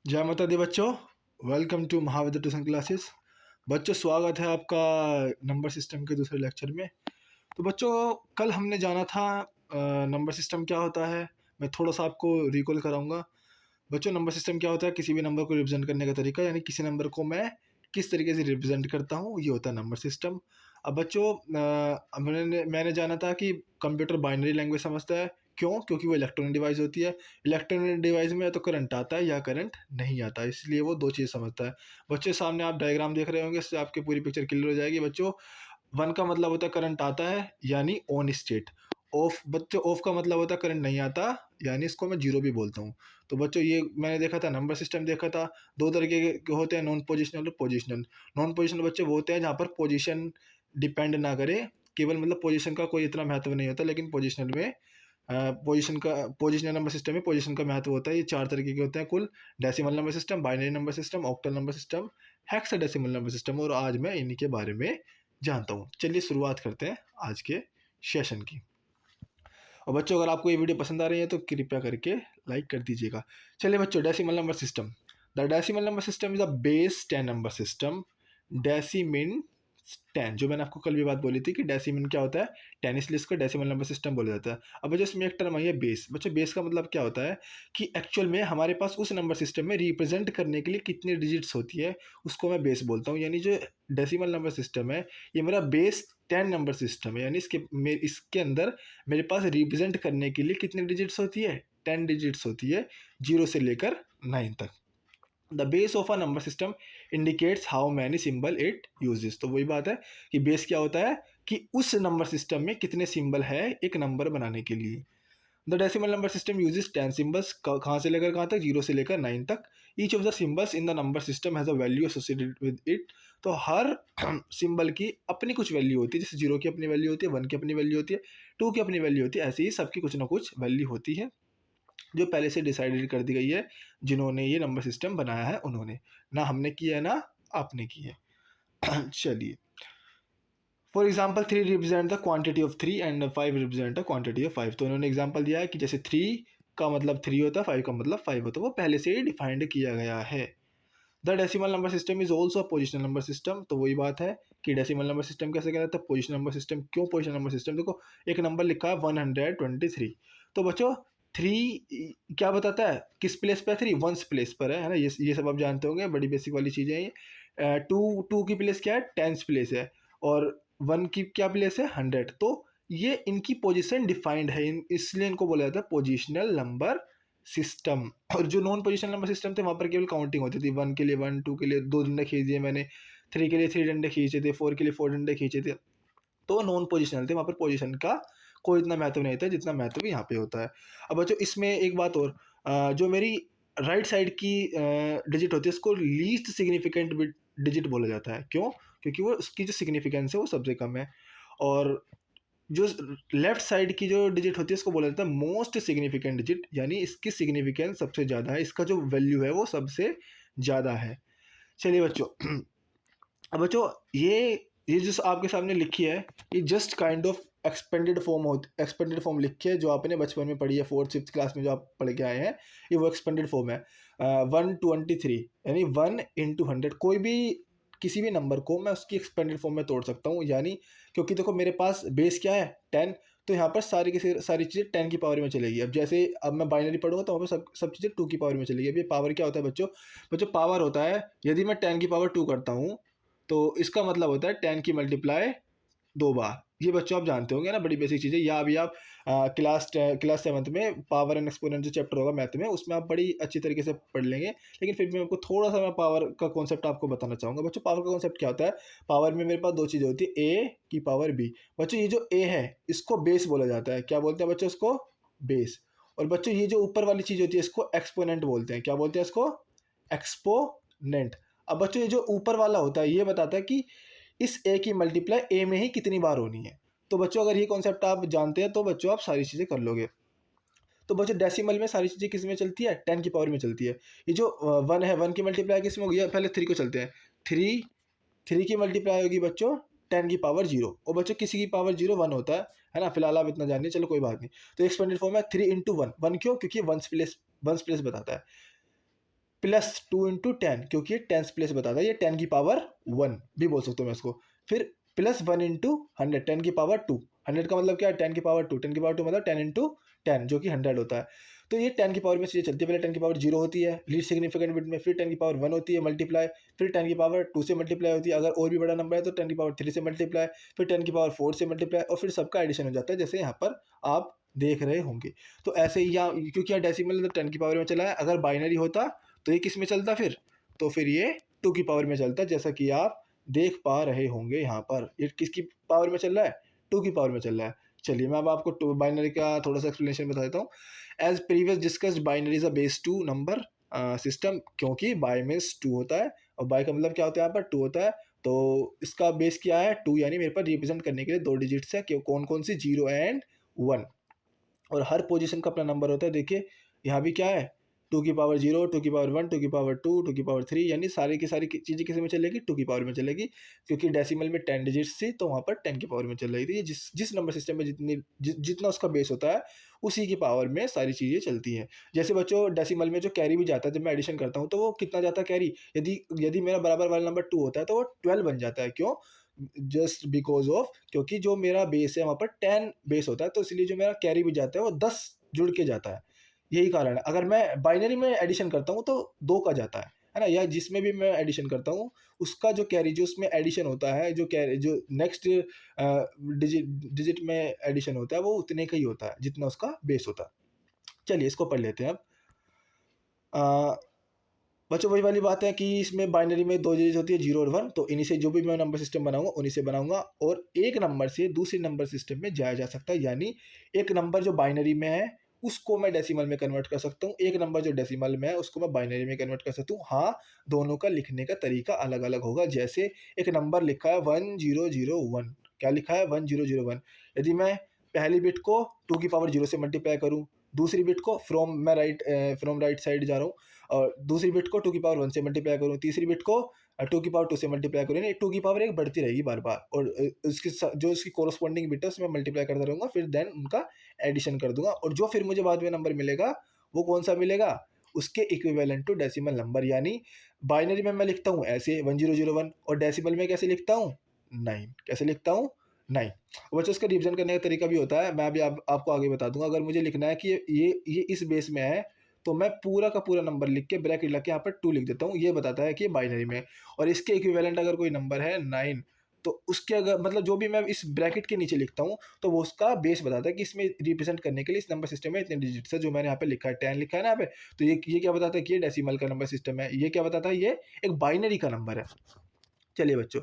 जय माता दी बच्चों। Welcome to Mahavidya tuition classes. बच्चों स्वागत है आपका नंबर सिस्टम के दूसरे लेक्चर में। तो बच्चों कल हमने जाना था नंबर सिस्टम क्या होता है। मैं थोड़ा सा आपको रिकॉल कराऊंगा। बच्चों नंबर सिस्टम क्या होता है, किसी भी नंबर को रिप्रेजेंट करने का तरीका, यानी किसी नंबर को मैं किस तरीके से रिप्रेजेंट करता हूँ, ये होता है नंबर सिस्टम। अब बच्चों मैंने जाना था कि कंप्यूटर बाइनरी लैंग्वेज समझता है। क्यों? क्योंकि वो इलेक्ट्रॉनिक डिवाइस होती है। इलेक्ट्रॉनिक डिवाइस में या तो करंट आता है या करंट नहीं आता, इसलिए वो दो चीज़ समझता है। बच्चों सामने आप डायग्राम देख रहे होंगे, इससे आपकी पूरी पिक्चर क्लियर हो जाएगी। बच्चों वन का मतलब होता है करंट आता है यानी ऑन स्टेट। ऑफ बच्चों ऑफ का मतलब होता है करंट नहीं आता, यानी इसको मैं जीरो भी बोलता हूँ। तो बच्चों ये मैंने देखा था, नंबर सिस्टम देखा था। दो तरीके के होते हैं, नॉन पोजिशनल और पोजिशनल। नॉन पोजिशनल बच्चे वो होते हैं जहाँ पर पोजीशन डिपेंड ना करे, केवल मतलब पोजीशन का कोई इतना महत्व नहीं होता। लेकिन पोजिशनल में पोजिशनल नंबर सिस्टम में पोजीशन का महत्व होता है। ये चार तरीके के होते हैं कुल: decimal number system, binary number system, octal number system, hexadecimal number system. और आज मैं इन्हीं के बारे में जानता हूँ। चलिए शुरुआत करते हैं आज के सेशन की। और बच्चों अगर आपको ये वीडियो पसंद आ रही है तो कृपया करके लाइक कर दीजिएगा। चलिए बच्चों, decimal number system. The decimal number system is a base 10 number system. डेसिमिन 10, जो मैंने आपको कल भी बात बोली थी कि डेसिमिन क्या होता है 10, इसलिए इसको डेसिमल नंबर सिस्टम बोला जाता है। अब बच्चों इसमें एक टर्म आई है बेस। बच्चों बेस का मतलब क्या होता है कि एक्चुअल में हमारे पास उस नंबर सिस्टम में रिप्रेजेंट करने के लिए कितनी डिजिट्स होती है, उसको मैं बेस बोलता हूँ। यानी जो डेसिमल नंबर सिस्टम है ये मेरा बेस 10 नंबर सिस्टम है, यानी इसके अंदर मेरे पास रिप्रेजेंट करने के लिए कितनी डिजिट्स होती है, 10 डिजिट्स होती है, 0 से लेकर 9 तक। The base of a number system indicates how many symbol it uses. तो वही बात है कि बेस क्या होता है कि उस नंबर सिस्टम में कितने सिंबल है एक नंबर बनाने के लिए। The decimal number system uses 10 symbols. कहाँ से लेकर कहाँ तक? 0 से लेकर 9 तक। Each of the symbols in the number system has a value associated with it. तो हर सिंबल की अपनी कुछ वैल्यू होती है। जैसे 0 की अपनी वैल्यू होती है, 1 की अपनी वैल्यू होती है, 2 की अपनी वैल्यू होती है। ऐसे ही सबकी कुछ ना कुछ वैल्यू होती है जो पहले से डिसाइडेड कर दी गई है, जिन्होंने ये नंबर सिस्टम बनाया है उन्होंने। ना हमने किया है ना आपने की है। चलिए, for example 3 represent the quantity of 3 and 5 represent the quantity of 5। तो उन्होंने एग्जाम्पल दिया है कि जैसे 3 का मतलब 3 होता है, 5 का मतलब 5 होता है, वो पहले से ही डिफाइंड किया गया है। The decimal number system is also positional number system. तो वही बात है कि डेसिमल नंबर सिस्टम कैसे कहलाता है, पोजिशनल नंबर सिस्टम। क्यों पोजिशनल नंबर सिस्टम? देखो एक नंबर लिखा है 123। तो बच्चों 3 क्या बताता है, किस प्लेस पे है? 3 वंस प्लेस पर है ना। ये सब आप जानते होंगे, बड़ी बेसिक वाली चीज़ें हैं ये। टू की प्लेस क्या है? टेंस प्लेस है। और 1 की क्या प्लेस है? 100। तो ये इनकी पोजीशन डिफाइंड है, इसलिए इनको बोला जाता है पोजिशनल नंबर सिस्टम। और जो नॉन पोजिशनल नंबर सिस्टम थे वहाँ पर केवल काउंटिंग होती थी। 1 के लिए 1, 2 के लिए 2 डंडे खींच दिए मैंने, 3 के लिए 3 डंडे खींचे थे, 4 के लिए 4 डंडे खींचे थे। तो वो नॉन पोजिशनल थे, वहाँ पर पोजिशन का कोई इतना महत्व नहीं था जितना महत्व यहाँ पे होता है। अब बच्चों इसमें एक बात और, जो मेरी राइट साइड की डिजिट होती है उसको लीस्ट सिग्निफिकेंट डिजिट बोला जाता है। क्यों? क्योंकि वो उसकी जो सिग्निफिकेंस है वो सबसे कम है। और जो लेफ्ट साइड की जो डिजिट होती है उसको बोला जाता है मोस्ट सिग्निफिकेंट डिजिट, यानी इसकी सिग्निफिकेंस सबसे ज़्यादा है, इसका जो वैल्यू है वो सबसे ज़्यादा है। चलिए बच्चों, अब बच्चों ये जो आपके सामने लिखी है ये just kind of expanded form लिखी है, जो आपने बचपन में पढ़ी है 4th 5th क्लास में जो आप पढ़ के आए हैं, ये वो एक्सपेंडेड फॉर्म है। 123 यानी 1 × 100। कोई भी किसी भी नंबर को मैं उसकी एक्सपेंडेड फॉर्म में तोड़ सकता हूँ, यानी क्योंकि देखो मेरे पास बेस क्या है 10, तो यहाँ पर सारी की सारी चीज़ें 10 की पावर में चलेगी। अब जैसे अब मैं बाइनरी पढ़ूंगा तो वहाँ पर सब चीज़ें 2 की पावर में चलेगी। अब ये पावर क्या होता है बच्चों? बच्चों पावर होता है, यदि मैं 10 की पावर 2 करता हूँ तो इसका मतलब होता है 10 की मल्टीप्लाई 2 बार। ये बच्चों आप जानते होंगे ना, बड़ी बेसिक चीज़ें। या अभी आप क्लास 7th में पावर एंड एक्सपोनेंट जो चैप्टर होगा मैथ में, उसमें आप बड़ी अच्छी तरीके से पढ़ लेंगे। लेकिन फिर भी आपको थोड़ा सा मैं पावर का कॉन्सेप्ट आपको बताना चाहूँगा। बच्चों पावर का कॉन्सेप्ट क्या होता है? पावर में मेरे पास दो चीज़ें होती है, ए की पावर बी। बच्चों ये जो ए है इसको बेस बोला जाता है। क्या बोलते हैं बच्चों इसको? बेस। और बच्चों ये जो ऊपर वाली चीज़ होती है इसको एक्सपोनेंट बोलते हैं। क्या बोलते हैं इसको? एक्सपोनेंट। अब बच्चों ये जो ऊपर वाला होता है ये बताता है कि इस ए की मल्टीप्लाई ए में ही कितनी बार होनी है। तो बच्चों अगर ये कॉन्सेप्ट आप जानते हैं तो बच्चों आप सारी चीज़ें कर लोगे। तो बच्चों डेसिमल में सारी चीज़ें किस में चलती है? 10 की पावर में चलती है। ये जो 1 है, 1 की मल्टीप्लाई किस में होगी? पहले 3 को चलते हैं। 3 की मल्टीप्लाई होगी बच्चों 10 की पावर 0। और बच्चों किसी की पावर 0 1 होता है ना। फिलहाल आप इतना जानिए, चलो कोई बात नहीं। तो एक्सपेंडेड फॉर्म है 3 × 1। 1 क्यों? क्योंकि वंस प्लेस बताता है। +2 × 10, क्योंकि ये टेंस प्लेस बताता है, ये 10⁻1 भी बोल सकता हूँ मैं इसको। फिर +1 × 100, 10⁻2। 100 का मतलब क्या है, 10⁻2। 10⁻2 मतलब 10 × 10, जो कि 100 होता है। तो ये 10 की पावर में चीज़ें चलती है। पहले 10⁻0 होती है लीस्ट सिग्निफिकेंट बिट में, फिर 10⁻1 होती है मल्टीप्लाई, फिर 10⁻2 से मल्टीप्लाई होती है। अगर और भी बड़ा नंबर है तो 10⁻3 से मल्टीप्लाई, फिर 10⁻4 से मल्टीप्लाई, और फिर सबका एडिशन हो जाता है, जैसे यहाँ पर आप देख रहे होंगे। तो ऐसे ही यहाँ, क्योंकि यहाँ डेसिमल तो 10 की पावर में चला है, अगर बाइनरी होता तो ये किस में चलता फिर, तो फिर ये 2 की पावर में चलता, जैसा कि आप देख पा रहे होंगे यहाँ पर। ये किसकी पावर में चल रहा है, 2 की पावर में चल रहा है। चलिए मैं अब आपको बाइनरी का थोड़ा सा एक्सप्लेनेशन बता देता हूँ। As previous discussed, binary is a base 2 number system, क्योंकि बाई मीन्स 2 होता है, और बाई का मतलब क्या होता है, यहाँ पर 2 होता है। तो इसका बेस क्या है, 2, यानी मेरे पास रिप्रेजेंट करने के लिए 2 डिजिट्स है, कौन कौन सी, 0 एंड 1। और हर पोजीशन का अपना नंबर होता है। देखिए यहाँ भी क्या है, 2⁻0, 2⁻1, 2⁻2, 2⁻3, यानी सारी की सारी चीज़ें किस में चलेगी, 2 की पावर में चलेगी, क्योंकि डेसिमल में 10 डिजिट्स थी, तो वहाँ पर 10 की पावर में चल रही थी। ये जिस नंबर सिस्टम में जितना उसका बेस होता है, उसी की पावर में सारी चीज़ें चलती हैं। जैसे बच्चों डेसिमल में जो कैरी भी जाता है, जब मैं एडिशन करता हूँ तो वो कितना जाता है कैरी, यदि यदि मेरा बराबर वाला नंबर 2 होता है तो वो 12 बन जाता है। क्यों, जस्ट बिकॉज ऑफ, क्योंकि जो मेरा बेस है वहाँ पर 10 बेस होता है, तो इसलिए जो मेरा कैरी भी जाता है वो 10 जुड़ के जाता है। यही कारण है। अगर मैं बाइनरी में एडिशन करता हूँ तो 2 का जाता है ना, या जिसमें भी मैं एडिशन करता हूँ उसका जो कैरी, जो उसमें एडिशन होता है, जो कैरी जो नेक्स्ट डिजिट में एडिशन होता है, वो उतने का ही होता है जितना उसका बेस होता है। चलिए इसको पढ़ लेते हैं अब। बच्चों वही वाली बात है कि इसमें बाइनरी में 2 डिजिट होती है, 0 और 1। तो इन्हीं से जो भी मैं नंबर सिस्टम बनाऊंगा उन्हीं से बनाऊंगा, और एक नंबर से दूसरे नंबर सिस्टम में जाया जा सकता है। यानी एक नंबर जो बाइनरी में है उसको मैं डेसिमल में कन्वर्ट कर सकता हूँ, एक नंबर जो डेसिमल में है उसको मैं बाइनरी में कन्वर्ट कर सकता हूँ। हाँ, दोनों का लिखने का तरीका अलग अलग होगा। जैसे एक नंबर लिखा है 1001, क्या लिखा है 1001, यदि मैं पहली बिट को 2⁻0 से मल्टीप्लाई करूँ, दूसरी बिट को फ्रॉम राइट साइड जा रहा हूँ, और दूसरी बिट को 2⁻1 से मल्टीप्लाई करूँ, तीसरी बिट को 2⁻2 से मल्टीप्लाई करूँ, यानी 2 की पावर एक बढ़ती रहेगी बार बार, और जो इसकी कोरस्पॉन्डिंग बिट है उसमें मल्टीप्लाई करता रहूँगा, फिर देन उनका एडिशन कर दूंगा, और जो फिर मुझे बाद में नंबर मिलेगा वो कौन सा मिलेगा, उसके इक्विवेलेंट टू डेसिमल नंबर। यानी बाइनरी में मैं लिखता हूँ ऐसे 1001, और डेसिमल में कैसे लिखता हूँ 9, कैसे लिखता हूँ 9। बच्चों इसका रिविजन करने का तरीका भी होता है, मैं अभी आपको आगे बता दूंगा। अगर मुझे लिखना है कि ये इस बेस में है, तो मैं पूरा का पूरा नंबर लिख के ब्रैकेट लग के यहाँ पर 2 लिख देता हूँ, ये बताता है कि ये बाइनरी में है। और इसके इक्विवेलेंट अगर कोई नंबर है 9, तो उसके अगर मतलब जो भी मैं इस ब्रैकेट के नीचे लिखता हूँ तो वो उसका बेस बताता है कि इसमें रिप्रेजेंट करने के लिए इस नंबर सिस्टम में इतने डिजिट्स है। जो मैंने यहाँ पे लिखा है 10 लिखा है ना यहाँ पे, तो ये क्या बताता है कि ये डेसिमल का नंबर सिस्टम है। ये क्या बताता है, ये एक बाइनरी का नंबर है। चलिए बच्चों,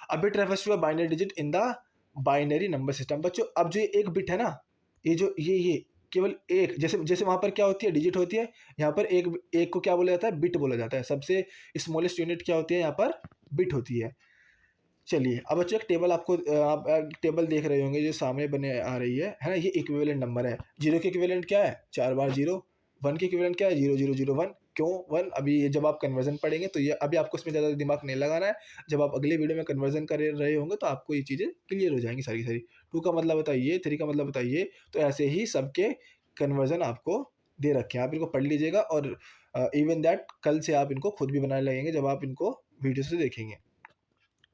अब bit refers to a binary digit in the binary number system. बच्चों अब जो एक बिट है ना, ये जो ये केवल एक, जैसे जैसे वहाँ पर क्या होती है, डिजिट होती है, यहाँ पर एक एक को क्या बोला जाता है, बिट बोला जाता है। सबसे स्मॉलेस्ट यूनिट क्या होती है, यहाँ पर बिट होती है। चलिए अब बच्चों एक टेबल आपको आप टेबल देख रहे होंगे जो सामने बने आ रही है ना, ये इक्विवेलेंट नंबर है। 0 के इक्विवेलेंट क्या है, 4 बार 0। 1 के इक्विवेलेंट क्या है, 0001। क्यों 1, अभी ये जब आप कन्वर्जन पढ़ेंगे तो ये अभी आपको इसमें ज़्यादा दिमाग नहीं लगाना है। जब आप अगले वीडियो में कन्वर्जन कर रहे होंगे तो आपको ये चीज़ें क्लियर हो जाएंगी सारी सारी। 2 का मतलब बताइए, 3 का मतलब बताइए, तो ऐसे ही सबके कन्वर्जन आपको दे रखे हैं, आप इनको पढ़ लीजिएगा। और इवन दैट कल से आप इनको खुद भी बनाने लगेंगे जब आप इनको वीडियो से देखेंगे।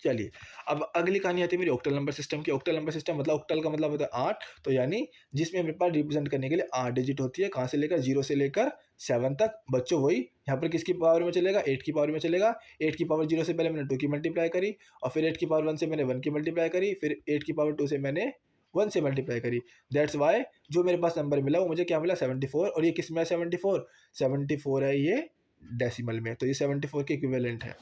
चलिए अब अगली कहानी आती है मेरी ऑक्टल नंबर सिस्टम की। ऑक्टल नंबर सिस्टम मतलब ऑक्टल का मतलब होता है 8, तो यानी जिसमें मेरे पास रिप्रेजेंट करने के लिए 8 डिजिट होती है, कहाँ से लेकर 0 से लेकर 7 तक। बच्चों वही यहाँ पर किसकी पावर में चलेगा, 8 की पावर में चलेगा। 8 की पावर 0 से पहले मैंने 2 की मल्टीप्लाई करी, और फिर 8 की पावर 1 से मैंने 1 की मल्टीप्लाई करी, फिर 8 की पावर 2 से मैंने 1 से मल्टीप्लाई करी। दैट्स वाई जो मेरे पास नंबर मिला वो मुझे क्या मिला, 74। और ये किस में है 74 है ये डेसिमल में, तो ये 74 के इक्विवेलेंट है।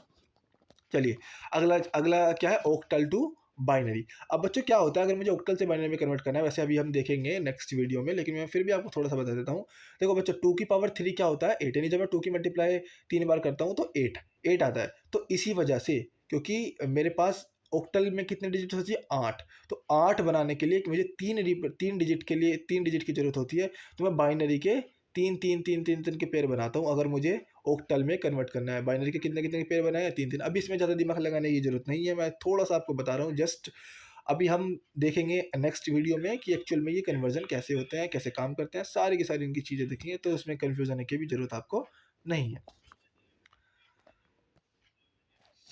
चलिए अगला अगला क्या है, ऑक्टल टू बाइनरी। अब बच्चों क्या होता है अगर मुझे ऑक्टल से बाइनरी में कन्वर्ट करना है, वैसे अभी हम देखेंगे नेक्स्ट वीडियो में, लेकिन मैं फिर भी आपको थोड़ा सा बता देता हूँ। देखो बच्चों 2 की पावर 3 क्या होता है, 8, यानी जब मैं 2 की मल्टीप्लाई 3 बार करता हूँ तो 8 आता है। तो इसी वजह से, क्योंकि मेरे पास ऑक्टल में कितने डिजिट होती है 8, तो 8 बनाने के लिए मुझे 3 डिजिट के लिए 3 डिजिट की जरूरत होती है। तो मैं बाइनरी के 3 के पेयर बनाता हूँ अगर मुझे ऑक्टल में कन्वर्ट करना है। बाइनरी के कितने कितने के पेयर बनाए, 3 अभी इसमें ज़्यादा दिमाग लगाने की जरूरत नहीं है, मैं थोड़ा सा आपको बता रहा हूँ जस्ट। अभी हम देखेंगे नेक्स्ट वीडियो में कि एक्चुअल में ये कन्वर्जन कैसे होते हैं, कैसे काम करते हैं, सारी की सारी इनकी चीज़ें देखेंगे, तो उसमें कन्फ्यूजन की भी जरूरत आपको नहीं है।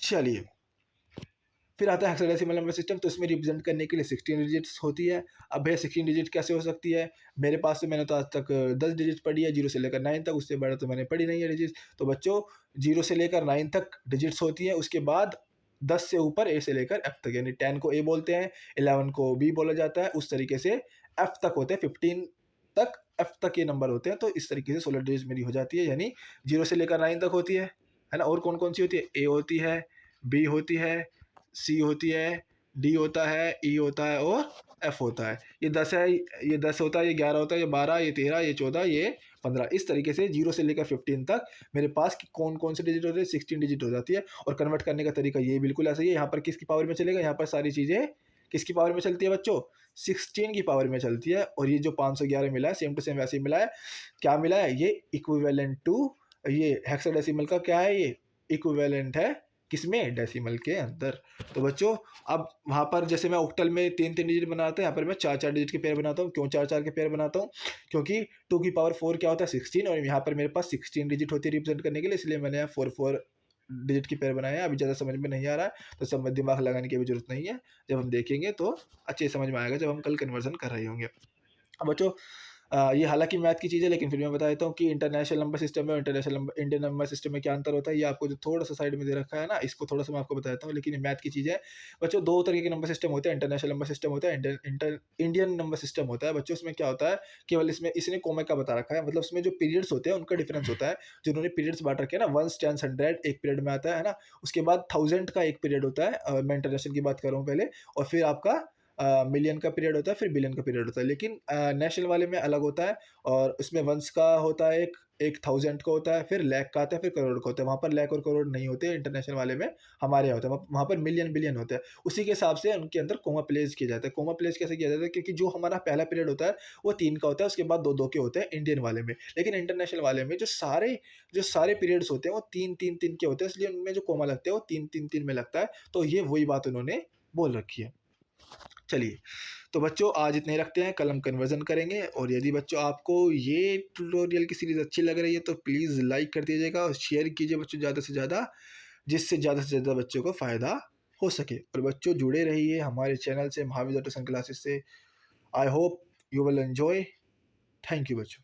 चलिए, फिर आता है हेक्साडेसिमल नंबर सिस्टम। तो इसमें रिप्रेजेंट करने के लिए 16 डिजिट्स होती है। अब भैया 16 डिजिट कैसे हो सकती है? मेरे पास तो मैंने तो आज तक 10 डिजिट पढ़ी है, 0 से लेकर 9 तक, उससे बड़ा तो मैंने पढ़ी नहीं है डिजिट। तो बच्चों 0 से लेकर 9 तक डिजिट्स होती है, उसके बाद 10 से ऊपर ए से लेकर एफ तक, यानी 10 को ए बोलते हैं, 11 को बी बोला जाता है, उस तरीके से एफ तक होते हैं, 15 तक एफ तक ये नंबर होते हैं। तो इस तरीके से 16 डिजिट मेरी हो जाती है, यानी 0 से लेकर 9 तक होती है ना। और कौन कौन सी होती है? ए होती है, बी होती है, सी होती है, डी होता है, ई होता है और एफ होता है। ये 10 है, ये 10 होता है, ये 11 होता है, ये 12, ये 13, ये 14, ये 15। इस तरीके से 0 से लेकर 15 तक मेरे पास कौन कौन से डिजिट होते हैं? 16 डिजिट हो जाती है। और कन्वर्ट करने का तरीका ये बिल्कुल ऐसा ही है। यहाँ पर किसकी पावर में चलेगा? यहाँ पर सारी चीज़ें किसकी पावर में चलती है बच्चों? 16 की पावर में चलती है। और ये जो 511 मिला है, सेम टू सेम वैसे ही मिला है। क्या मिला है? ये इक्विवेलेंट टू, ये हेक्साडेसिमल का क्या है? ये इक्विवेलेंट है किसमें? डेसिमल के अंदर। तो बच्चों अब वहाँ पर जैसे मैं ऑक्टल में 3-3 डिजिट बनाता हूँ, यहाँ पर मैं 4-4 डिजिट के पेयर बनाता हूँ। क्यों 4-4 के पेयर बनाता हूँ? क्योंकि 2 की पावर 4 क्या होता है? 16, और यहाँ पर मेरे पास 16 डिजिट होती है रिप्रेजेंट करने के लिए, इसलिए मैंने यहाँ 4-4 डिजिट के पेयर बनाए हैं। अभी ज़्यादा समझ में नहीं आ रहा है, तो सब में दिमाग लगाने की भी जरूरत नहीं है। जब हम देखेंगे तो अच्छे समझ में आएगा, जब हम कल कन्वर्जन कर रहे होंगे। अब बच्चों ये हालांकि मैथ की चीज़ है, लेकिन फिर मैं बता देता हूँ कि इंटरनेशनल नंबर सिस्टम में और international number Indian number system में क्या अंतर होता है। ये आपको जो थोड़ा सा साइड में दे रखा है ना, इसको थोड़ा सा मैं आपको बताता हूँ, लेकिन ये मैथ की चीज़ है। बच्चों 2 तरीके के नंबर सिस्टम होते हैं, इंटरनेशनल नंबर सिस्टम होता है, इंडियन नंबर सिस्टम होता है। बच्चों इसमें क्या होता है, केवल इसमें इसने कोमा का बता रखा है, मतलब इसमें जो पीरियड्स होते हैं उनका डिफरेंस होता है। जिन्होंने पीरियड्स बांट रखे हैं ना, 1, 10, 100 एक पीरियड में आता है ना, उसके बाद 1000 का एक पीरियड होता है, मैं इंटरनेशनल की बात कर रहा हूँ पहले, और फिर आपका मिलियन का पीरियड होता है, फिर बिलियन का पीरियड होता है। लेकिन नेशनल वाले में अलग होता है, और उसमें वंस का होता है, एक 1000 का होता है, फिर लाख का आता है, फिर करोड़ का होता है। वहाँ पर लाख और करोड़ नहीं होते इंटरनेशनल वाले में, हमारे यहाँ होता है। वहाँ पर मिलियन बिलियन होता है। उसी के हिसाब से उनके अंदर कोमा प्लेस किया जाता है। कोमा प्लेस कैसे किया जाता है? क्योंकि जो हमारा पहला पीरियड होता है वो 3 का होता है, उसके बाद 2-2 के होते हैं इंडियन वाले में। लेकिन इंटरनेशनल वाले में जो सारे पीरियड्स होते हैं वो 3-3-3 के होते हैं, इसलिए उनमें जो कोमा लगते हैं वो 3-3-3 में लगता है। तो ये वही बात उन्होंने बोल रखी है। चलिए, तो बच्चों आज इतने ही रखते हैं, कल हम कन्वर्जन करेंगे। और यदि बच्चों आपको ये ट्यूटोरियल की सीरीज़ अच्छी लग रही है तो प्लीज़ लाइक कर दीजिएगा और शेयर कीजिए बच्चों ज़्यादा से ज़्यादा, जिससे ज़्यादा से ज़्यादा बच्चों को फ़ायदा हो सके। और बच्चों जुड़े रहिए हमारे चैनल से, महाविद्या ट्यूशन क्लासेस से। I hope you will enjoy. Thank you बच्चों।